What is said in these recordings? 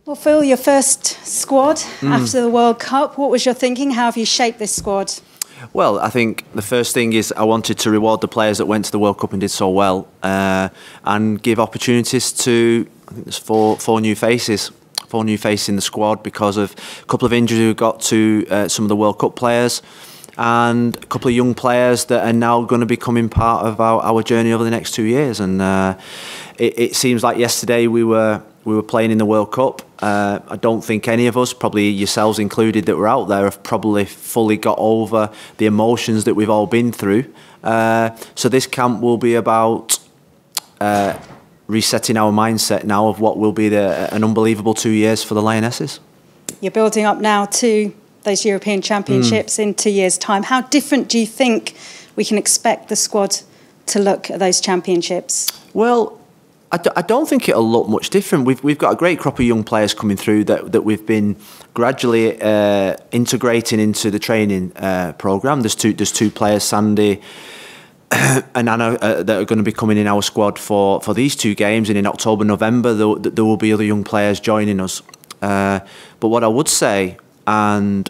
Well, Phil, your first squad after the World Cup, what was your thinking? How have you shaped this squad? Well, I think the first thing is I wanted to reward the players that went to the World Cup and did so well, and give opportunities to, I think there's four new faces in the squad because of a couple of injuries we got to some of the World Cup players, and a couple of young players that are now going to be becoming part of our journey over the next 2 years. And it seems like yesterday we were playing in the World Cup. I don't think any of us, probably yourselves included, that were out there have probably fully got over the emotions that we've all been through. So this camp will be about resetting our mindset now of what will be an unbelievable 2 years for the Lionesses. You're building up now to those European Championships in 2 years' time. How different do you think we can expect the squad to look at those championships? Well, I don't think it'll look much different. We've got a great crop of young players coming through that we've been gradually integrating into the training programme. There's two players, Sandy and Anna, that are going to be coming in our squad for these 2 games, and in October, November there will be other young players joining us. But what I would say, and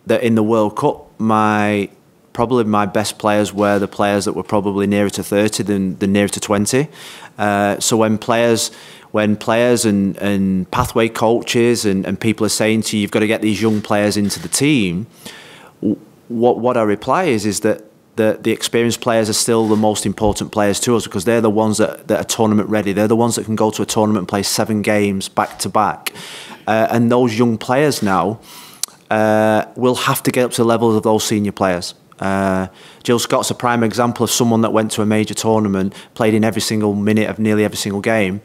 that in the World Cup, probably my best players were the players that were probably nearer to 30 than nearer to 20. So when players and pathway coaches and people are saying to you, you've got to get these young players into the team, what I reply is that the experienced players are still the most important players to us, because they're the ones that are tournament ready. They're the ones that can go to a tournament and play 7 games back to back. And those young players now will have to get up to the levels of those senior players. Jill Scott's a prime example of someone that went to a major tournament, played in every single minute of nearly every single game.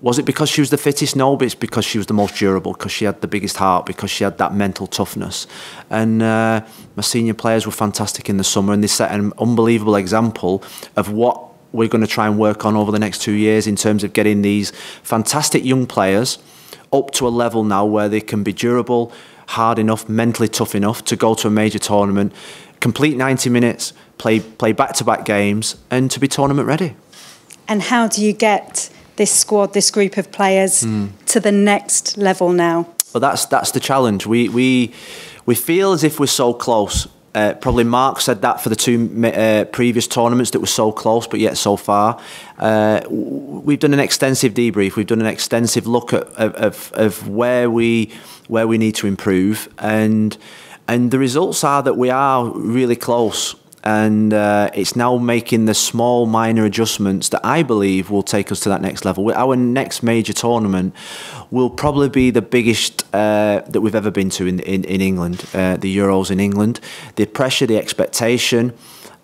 Was it because she was the fittest? No, but it's because she was the most durable, because she had the biggest heart, because she had that mental toughness. And my senior players were fantastic in the summer, and they set an unbelievable example of what we're going to try and work on over the next 2 years in terms of getting these fantastic young players up to a level now where they can be durable, hard enough, mentally tough enough to go to a major tournament, complete 90 minutes, play back-to-back games, and to be tournament ready. And how do you get this squad, this group of players, to the next level now? Well, that's the challenge. We feel as if we're so close. Probably Mark said that for the 2 previous tournaments, that were so close but yet so far. We've done an extensive debrief. We've done an extensive look of where we need to improve, and the results are that we are really close. And it's now making the small minor adjustments that I believe will take us to that next level. Our next major tournament will probably be the biggest that we've ever been to in England, the Euros in England. The pressure, the expectation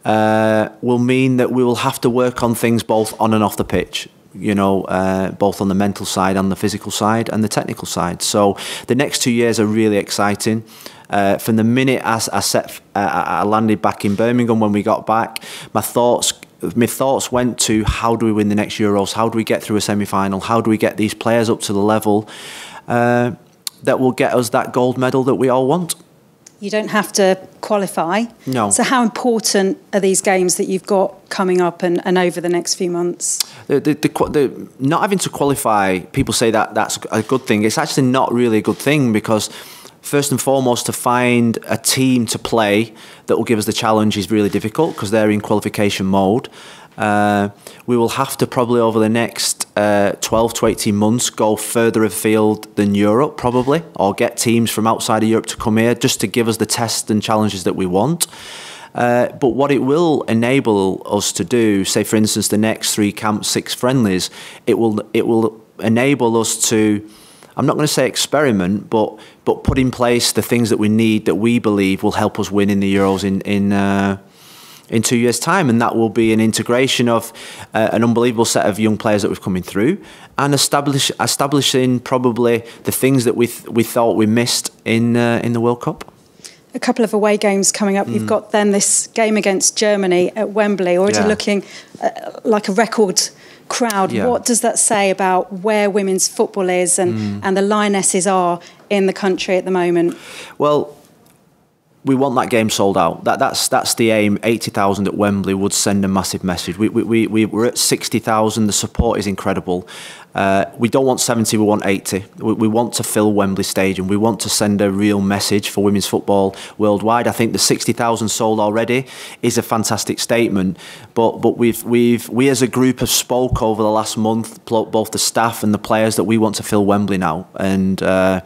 will mean that we will have to work on things both on and off the pitch. Both on the mental side, on the physical side, and the technical side. So the next 2 years are really exciting. From the minute I landed back in Birmingham, when we got back, my thoughts went to, how do we win the next Euros? How do we get through a semi-final? How do we get these players up to the level that will get us that gold medal that we all want? You don't have to qualify. No. So how important are these games that you've got coming up and over the next few months? The not having to qualify, people say that's a good thing. It's actually not really a good thing, because first and foremost, to find a team to play that will give us the challenge is really difficult, because they're in qualification mode. We will have to probably over the next 12 to 18 months go further afield than Europe, probably, or get teams from outside of Europe to come here just to give us the tests and challenges that we want. But what it will enable us to do, say for instance the next 3 camps, 6 friendlies, it will enable us to, I'm not going to say experiment, but put in place the things that we need, that we believe will help us win in the Euros in 2 years' time. And that will be an integration of an unbelievable set of young players that we've coming through, and establishing probably the things that we thought we missed in the World Cup. A couple of away games coming up. You've got then this game against Germany at Wembley, already looking like a record crowd. Yeah. What does that say about where women's football is and the Lionesses are in the country at the moment? Well, we want that game sold out. That's the aim. 80,000 at Wembley would send a massive message. We're at 60,000. The support is incredible. We don't want 70, we want 80. We want to fill Wembley Stadium. We want to send a real message for women's football worldwide. I think the 60,000 sold already is a fantastic statement. But we as a group have spoke over the last month, both the staff and the players, that we want to fill Wembley now. And I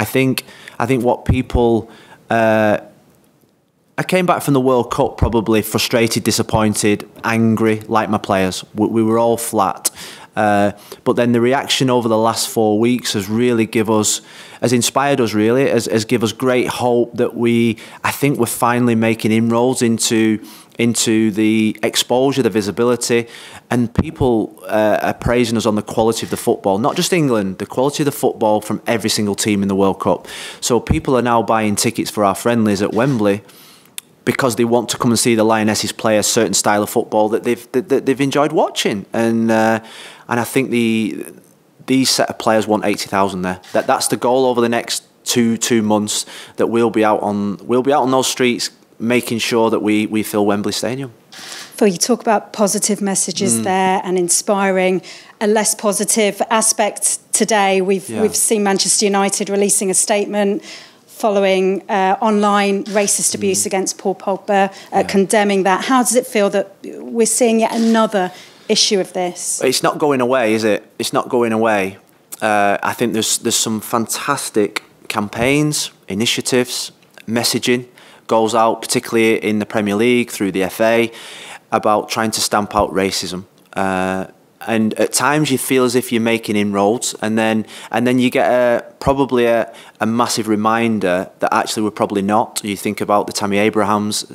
think what people. I came back from the World Cup probably frustrated, disappointed, angry, like my players. We were all flat. But then the reaction over the last 4 weeks has really inspired us really, has give us great hope that I think we're finally making inroads into the exposure, the visibility, and people are praising us on the quality of the football, not just England, the quality of the football from every single team in the World Cup. So people are now buying tickets for our friendlies at Wembley because they want to come and see the Lionesses play a certain style of football that they've enjoyed watching, and I think these set of players want 80,000 there. That's the goal over the next two months, that we'll be out on those streets making sure that we fill Wembley Stadium. Phil, you talk about positive messages there and inspiring. A less positive aspect today, we've seen Manchester United releasing a statement following online racist abuse against Paul Pogba, condemning that. How does it feel that we're seeing yet another issue of this? It's not going away, is it? It's not going away. I think there's some fantastic campaigns, initiatives, messaging goes out, particularly in the Premier League through the FA, about trying to stamp out racism. And at times you feel as if you're making inroads, and then you get probably a massive reminder that actually we're probably not. You think about the Tammy Abrahams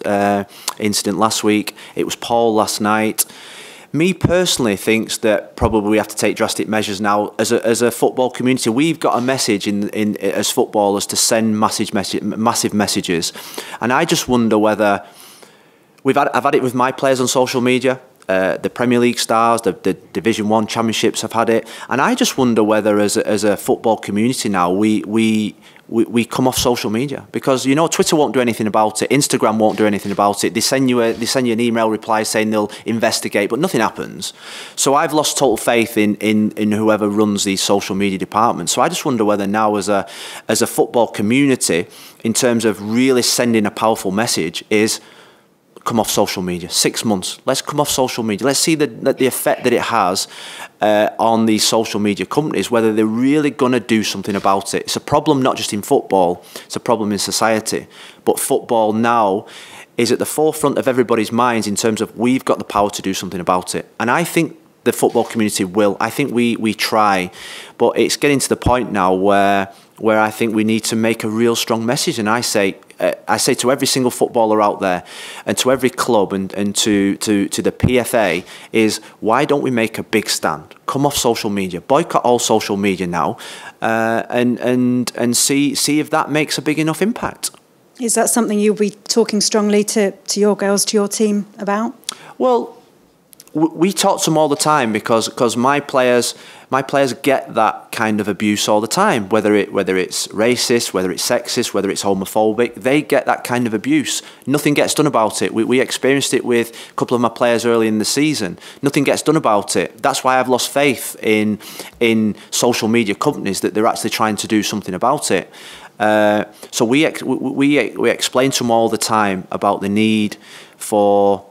incident last week. It was Paul last night. Me personally thinks that probably we have to take drastic measures now as a football community. We've got a message in as footballers to send massive messages, and I just wonder whether I've had it with my players on social media. The Premier League stars, the Division 1 championships have had it, and I just wonder whether as a football community now we come off social media, because Twitter won't do anything about it, Instagram won't do anything about it. They send you an email reply saying they'll investigate, but nothing happens. So I've lost total faith in whoever runs these social media departments. So I just wonder whether now as a football community, in terms of really sending a powerful message, is come off social media. 6 months. Let's come off social media. Let's see the effect that it has on these social media companies, whether they're really going to do something about it. It's a problem not just in football, it's a problem in society. But football now is at the forefront of everybody's minds in terms of we've got the power to do something about it. And I think the football community will. I think we try. But it's getting to the point now where I think we need to make a real strong message. And I say to every single footballer out there, and to every club, and to the PFA, is why don't we make a big stand? Come off social media, boycott all social media now, and see if that makes a big enough impact. Is that something you'll be talking strongly to your girls, to your team about? Well, we talk to them all the time, because my players get that kind of abuse all the time, whether it's racist, whether it's sexist, whether it's homophobic. They get that kind of abuse. Nothing gets done about it. We experienced it with a couple of my players early in the season. Nothing gets done about it. That's why I've lost faith in social media companies, that they're actually trying to do something about it. So we explain to them all the time about the need for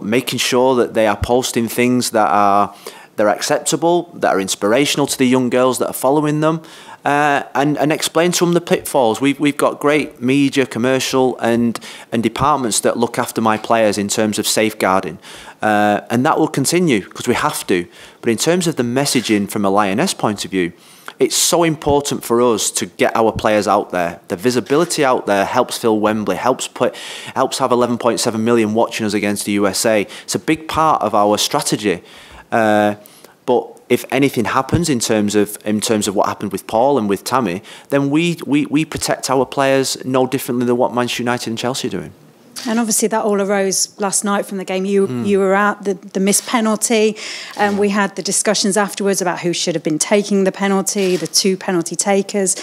making sure that they are posting things that they're acceptable, that are inspirational to the young girls that are following them, and explain to them the pitfalls. We've got great media, commercial and departments that look after my players in terms of safeguarding, and that will continue because we have to. But in terms of the messaging from a Lioness point of view, it's so important for us to get our players out there. The visibility out there helps fill Wembley, helps have 11.7 million watching us against the USA. It's a big part of our strategy. But if anything happens in terms of what happened with Paul and with Tammy, then we protect our players no differently than what Manchester United and Chelsea are doing. And obviously that all arose last night from the game. You were at the missed penalty, and we had the discussions afterwards about who should have been taking the penalty, the two penalty takers.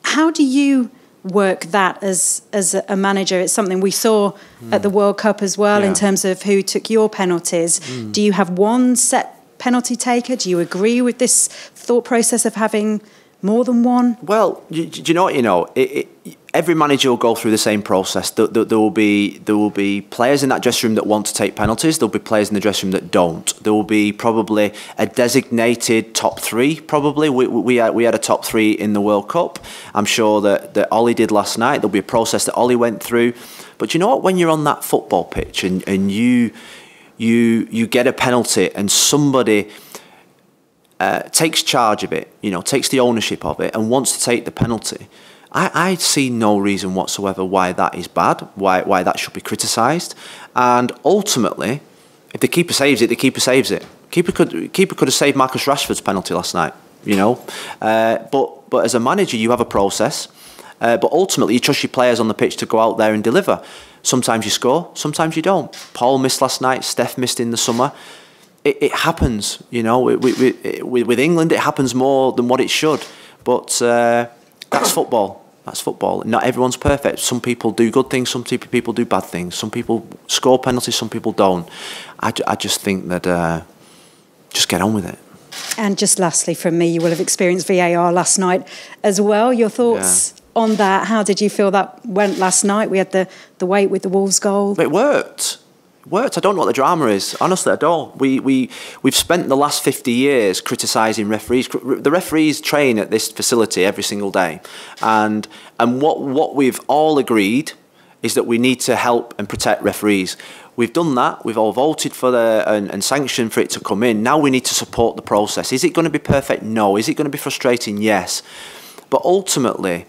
How do you work that as a manager? It's something we saw at the World Cup as well, in terms of who took your penalties. Do you have one set penalty taker? Do you agree with this thought process of having more than one? Well, do you know what? Every manager will go through the same process. There will be players in that dressing room that want to take penalties. There'll be players in the dressing room that don't. There will be probably a designated top three. Probably we had a top three in the World Cup. I'm sure that Ollie did last night. There'll be a process that Ollie went through. But you know what? When you're on that football pitch and you get a penalty and somebody takes charge of it, takes the ownership of it and wants to take the penalty, I see no reason whatsoever why that is bad, why that should be criticised. And ultimately, if the keeper saves it, the keeper saves it. Keeper could have saved Marcus Rashford's penalty last night, But as a manager, you have a process. But ultimately, you trust your players on the pitch to go out there and deliver. Sometimes you score, sometimes you don't. Paul missed last night, Steph missed in the summer. It happens, with England, it happens more than what it should. But that's football. That's football. Not everyone's perfect. Some people do good things, some people do bad things. Some people score penalties, some people don't. I just think that just get on with it. And just lastly from me, you will have experienced VAR last night as well. Your thoughts on that? How did you feel that went last night? We had the wait with the Wolves goal. It worked. I don't know what the drama is. Honestly, I don't. We've spent the last 50 years criticising referees. The referees train at this facility every single day, and what we've all agreed is that we need to help and protect referees. We've done that. We've all voted for and sanctioned for it to come in. Now we need to support the process. Is it going to be perfect? No. Is it going to be frustrating? Yes. But ultimately,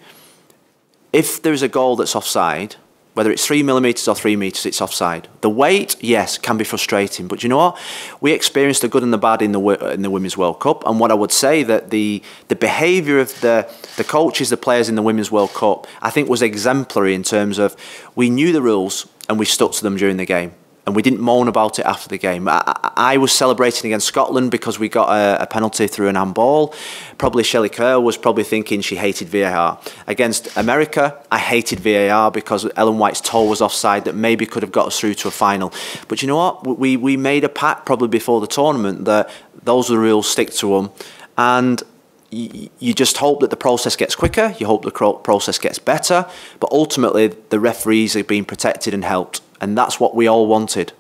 if there is a goal that's offside, whether it's 3 millimetres or 3 metres, it's offside. The weight, yes, can be frustrating. But you know what? We experienced the good and the bad in the Women's World Cup. And what I would say that the behaviour of the coaches, the players in the Women's World Cup, I think was exemplary in terms of we knew the rules and we stuck to them during the game. And we didn't moan about it after the game. I was celebrating against Scotland because we got a penalty through an handball. Probably Shelley Kerr was probably thinking she hated VAR. Against America, I hated VAR because Ellen White's toe was offside that maybe could have got us through to a final. But you know what? We made a pact probably before the tournament that those are the rules, stick to them. And you just hope that the process gets quicker. You hope the process gets better. But ultimately, the referees are being protected and helped. And that's what we all wanted.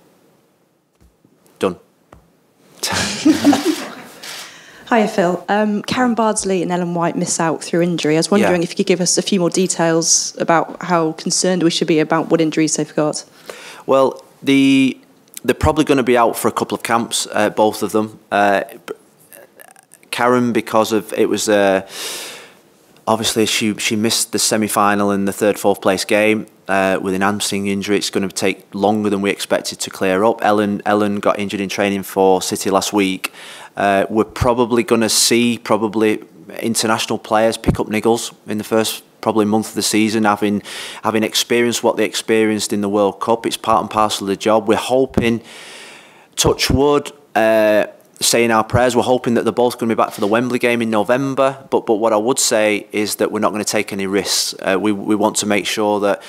Done. Hiya, Phil. Karen Bardsley and Ellen White miss out through injury. I was wondering if you could give us a few more details about how concerned we should be about what injuries they've got. Well, they're probably going to be out for a couple of camps, both of them. Karen, because of it was obviously she missed the semi-final and the fourth place game with an hamstring injury. It's going to take longer than we expected to clear up. Ellen got injured in training for City last week. We're probably going to see international players pick up niggles in the first probably month of the season, having experienced what they experienced in the World Cup. It's part and parcel of the job. We're hoping, touch wood, saying our prayers, we're hoping that they're both going to be back for the Wembley game in November. But what I would say is that we're not going to take any risks. We want to make sure that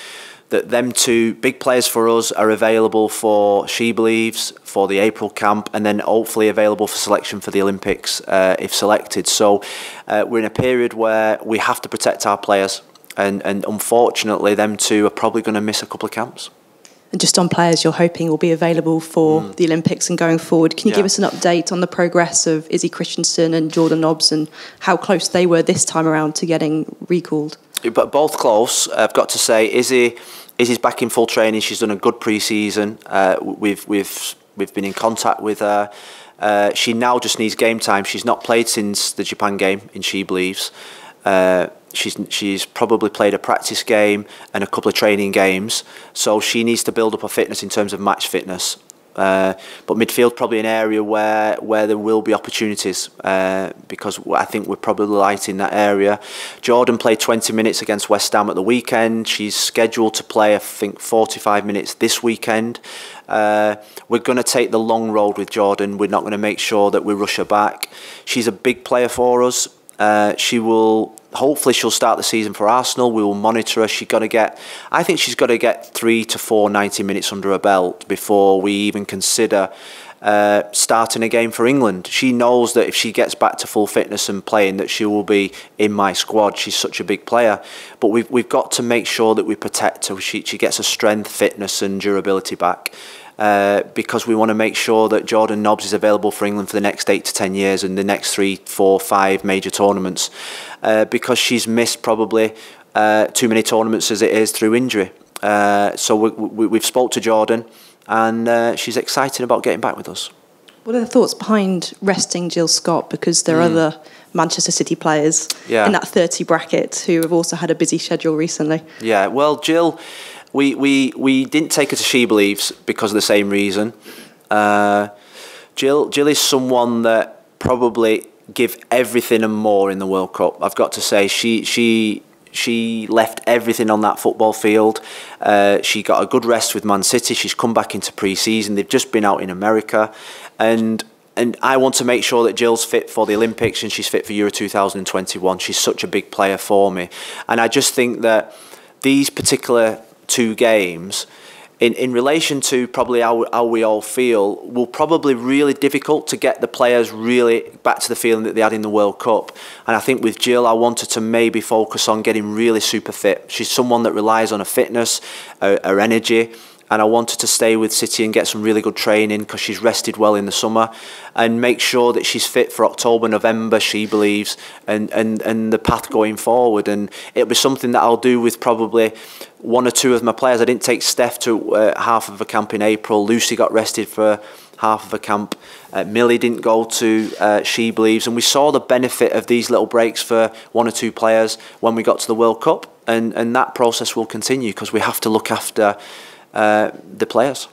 them two big players for us are available for She Believes, for the April camp, and then hopefully available for selection for the Olympics if selected. So we're in a period where we have to protect our players, and unfortunately them two are probably going to miss a couple of camps. And just on players you're hoping will be available for the Olympics and going forward, can you give us an update on the progress of Izzy Christensen and Jordan Nobbs and how close they were this time around to getting recalled? But both close. I've got to say, Izzy's back in full training. She's done a good pre-season. We've been in contact with her. She now just needs game time. She's not played since the Japan game in She Believes. She's probably played a practice game and a couple of training games, so she needs to build up her fitness in terms of match fitness. But midfield probably an area where there will be opportunities because I think we're probably light in that area. Jordan played 20 minutes against West Ham at the weekend. She's scheduled to play, I think, 45 minutes this weekend. We're going to take the long road with Jordan. We're not going to make sure that we rush her back. She's a big player for us. She will hopefully she'll start the season for Arsenal. We will monitor her. I think she's got to get 3 to 4 90 minutes under her belt before we even consider starting a game for England. She knows that if she gets back to full fitness and playing, that she will be in my squad. She's such a big player, but we've got to make sure that we protect her. She gets her strength, fitness and durability back, because we want to make sure that Jordan Nobbs is available for England for the next 8 to 10 years and the next 3, 4, 5 major tournaments, because she's missed probably too many tournaments as it is through injury. So we've spoke to Jordan, and she's excited about getting back with us. What are the thoughts behind resting Jill Scott? Because there are other Manchester City players in that 30 bracket who have also had a busy schedule recently. Yeah, well, Jill, we didn't take her to She Believes because of the same reason. Jill is someone that probably give everything and more in the World Cup. I've got to say, she left everything on that football field. She got a good rest with Man City. She's come back into pre-season. They've just been out in America, and I want to make sure that Jill's fit for the Olympics and she's fit for Euro 2021. She's such a big player for me, and I just think that these particular 2 games, in relation to probably how we all feel, will probably really difficult to get the players really back to the feeling that they had in the World Cup. And I think with Jill, I wanted to maybe focus on getting really super fit. She's someone that relies on her fitness, her energy, and I wanted to stay with City and get some really good training because she's rested well in the summer, and make sure that she's fit for October, November, She Believes, and the path going forward. And it'll be something that I'll do with probably 1 or 2 of my players. I didn't take Steph to half of a camp in April. Lucy got rested for half of a camp. Millie didn't go to She Believes, and we saw the benefit of these little breaks for 1 or 2 players when we got to the World Cup, and that process will continue because we have to look after the players.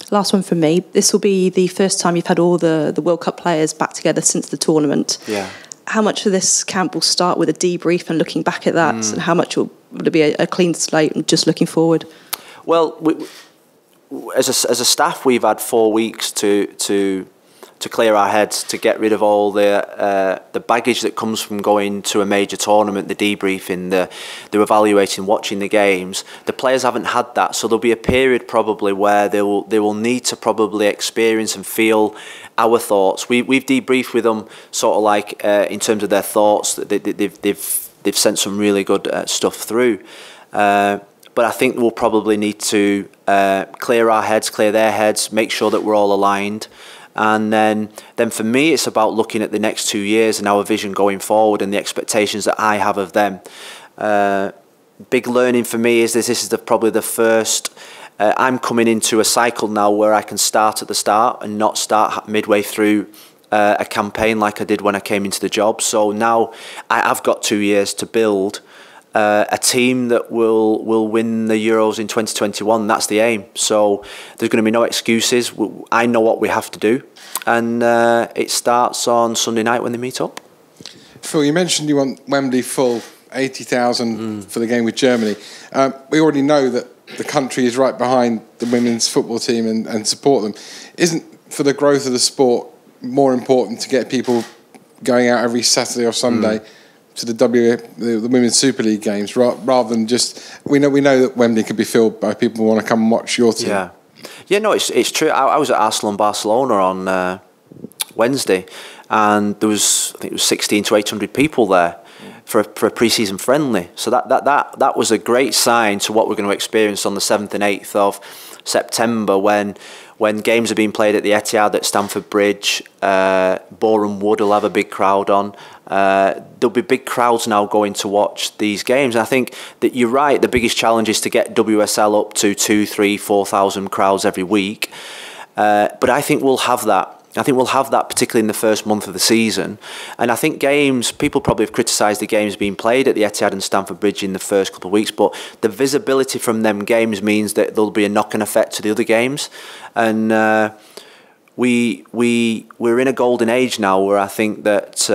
Last one from me. This will be the first time you've had all the World Cup players back together since the tournament. Yeah. How much of this camp will start with a debrief and looking back at that, and how much will it be a clean slate and just looking forward? Well, as a staff, we've had 4 weeks to clear our heads, to get rid of all the baggage that comes from going to a major tournament, the debriefing, the evaluating, watching the games. The players haven't had that, so there'll be a period probably where they will need to probably experience and feel our thoughts. We've debriefed with them sort of like in terms of their thoughts. They've sent some really good stuff through. But I think we'll probably need to clear our heads, clear their heads, make sure that we're all aligned. And then for me, it's about looking at the next 2 years and our vision going forward and the expectations that I have of them. Big learning for me is this is probably the first. I'm coming into a cycle now where I can start at the start and not start midway through a campaign like I did when I came into the job. So now I've got 2 years to build a team that will win the Euros in 2021. That's the aim. So there's going to be no excuses. I know what we have to do, and it starts on Sunday night when they meet up. Phil, you mentioned you want Wembley full, 80,000 for the game with Germany. We already know that the country is right behind the women's football team and support them. Isn't, for the growth of the sport, more important to get people going out every Saturday or Sunday to the Women's Super League games, rather than just we know that Wembley could be filled by people who want to come and watch your team. Yeah, no, it's true. I was at Arsenal and Barcelona on Wednesday, and there was, I think it was 16 to 800 people there for a pre-season friendly. So that was a great sign to what we're going to experience on the 7th and 8th of September when games are being played at the Etihad, at Stamford Bridge. Boreham Wood will have a big crowd on. There'll be big crowds now going to watch these games. And I think that you're right, the biggest challenge is to get WSL up to 2,000, 3,000, 4,000 crowds every week. But I think we'll have that. I think we'll have that particularly in the first month of the season. And I think people probably have criticised the games being played at the Etihad and Stamford Bridge in the first couple of weeks, but the visibility from them games means that there'll be a knock-on effect to the other games. And we're in a golden age now where I think that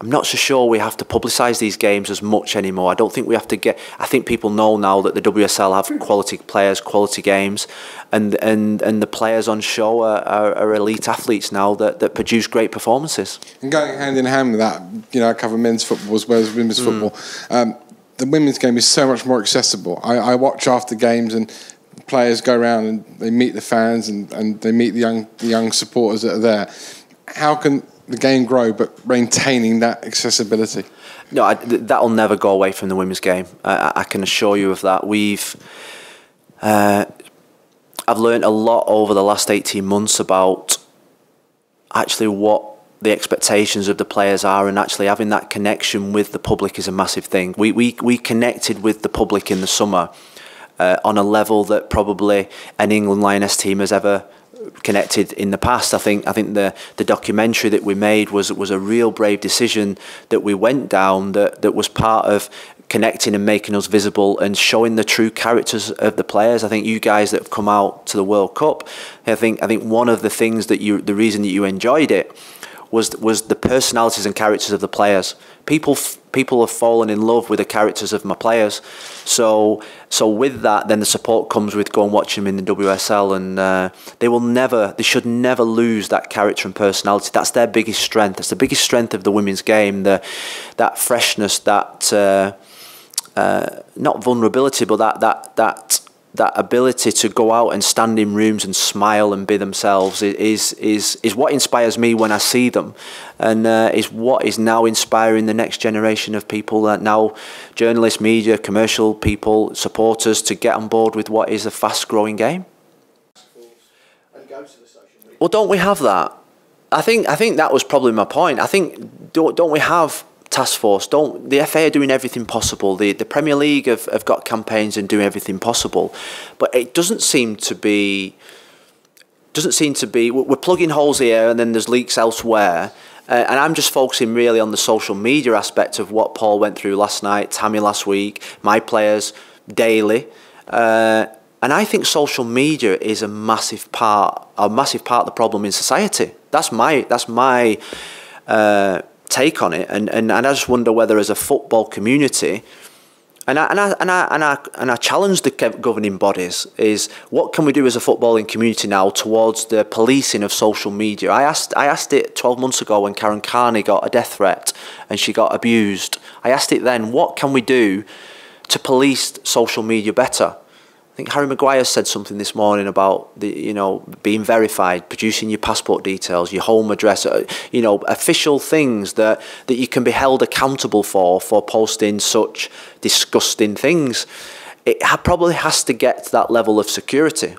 I'm not so sure we have to publicise these games as much anymore. I don't think we have to get. I think people know now that the WSL have quality players, quality games, and the players on show are elite athletes now that produce great performances. And going hand in hand with that, you know, I cover men's football as well as women's football. The women's game is so much more accessible. I watch after games and players go around and they meet the fans and they meet the young supporters that are there. How can the game grow but maintaining that accessibility? No, that'll never go away from the women's game. I can assure you of that. I've learned a lot over the last 18 months about actually what the expectations of the players are, and actually having that connection with the public is a massive thing. We connected with the public in the summer on a level that probably an England Lioness team has ever connected in the past. I think the documentary that we made was a real brave decision that we went down, that was part of connecting and making us visible and showing the true characters of the players. I think you guys that have come out to the World Cup, I think one of the things that the reason that you enjoyed it was the personalities and characters of the players. People have fallen in love with the characters of my players. So with that, then the support comes with go and watch them in the WSL, and they should never lose that character and personality. That's their biggest strength. That's the biggest strength of the women's game. That freshness, that not vulnerability, but that ability to go out and stand in rooms and smile and be themselves is what inspires me when I see them, and is what is now inspiring the next generation of people, that now journalists, media, commercial people, supporters, to get on board with what is a fast-growing game. Well, don't we have that? I think that was probably my point. I think don't we have task force? The FA are doing everything possible. The Premier League have got campaigns and doing everything possible, but it doesn't seem to be. We're plugging holes here, and then there's leaks elsewhere. And I'm just focusing really on the social media aspect of what Paul went through last night, Tammy last week, my players daily. And I think social media is a massive part of the problem in society. That's my take on it, and I just wonder whether, as a football community, and I challenge the governing bodies, is what can we do as a footballing community now towards the policing of social media? I asked it 12 months ago when Karen Carney got a death threat and she got abused. I asked it then, what can we do to police social media better? I think Harry Maguire said something this morning about being verified, producing your passport details, your home address, official things that you can be held accountable for posting such disgusting things. It probably has to get to that level of security,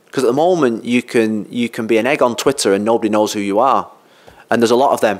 because at the moment you can be an egg on Twitter and nobody knows who you are, and there's a lot of them.